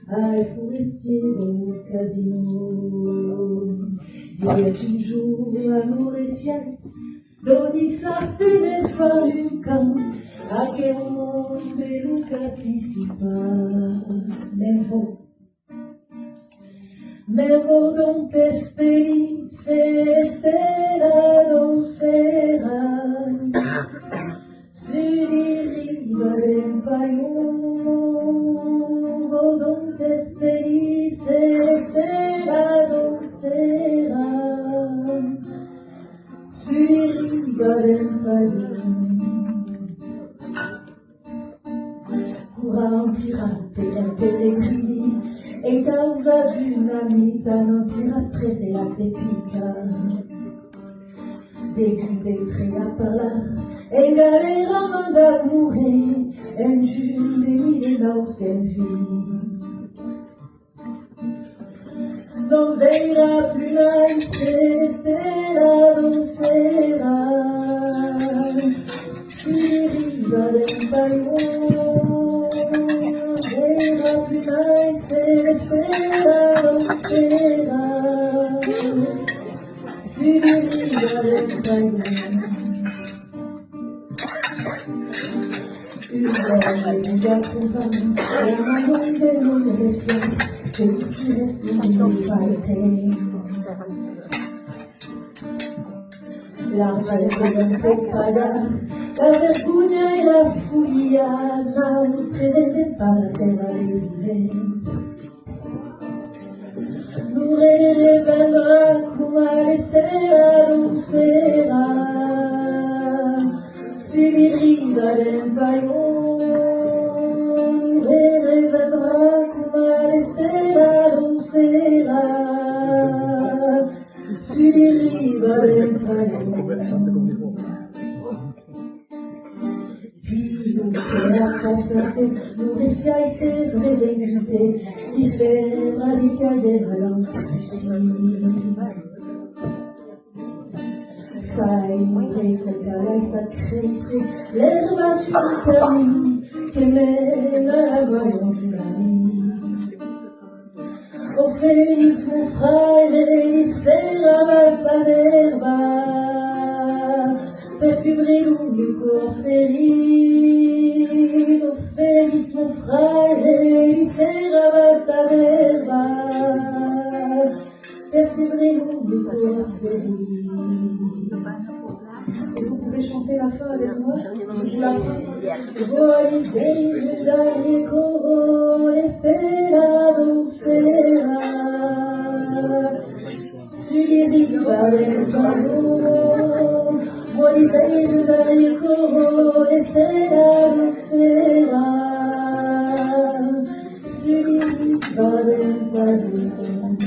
Ai, forestier au casino. Dirait toujours l'amour est ciel, Donissa c'est des falucans, a che un mondo non capisci mais vos dont esperi celestera docera, sur les rives del paillon, vos dont esperi celestera docera, sur les rives del paillon. Courant tirante e pellegrini, e causa dinamita non tira stress de las de pica. Décupé à parlar, e galera manda mourir, en juge de milena sem vie. Non verra plus la celestera docera, si riva del paillon, verra plus la celestera docera, si riva del paillon. Une belle compagnie, et un monde de l'adolescence, que si responsabilité. L'argent del pagar, la vergogna e la follia, non prevede pas la terra vivente. Nure vendrà come l'estera lucera, sulle rive del paillon. Nure vendrà come l'estera lucera, sulle rive del paillon. La concertée, nourricia et ses révélités, il fait radical des relances. Sai, precare sacré, c'est l'herbe sur le camino, que mène la voyante de l'ami. Oh, feliz mon frère, c'est la basta d'herba, perfumerie du corps féri. Oh, feliz mon frère, c'est la basta d'herba, perfumerie du corps féri. Et vous pouvez chanter la fin avec moi, si vous la prenez. Voi dei dai coro l'estera docera, sugli riva del paillon. Voi dei dai coro l'estera docera, sugli riva del paillon.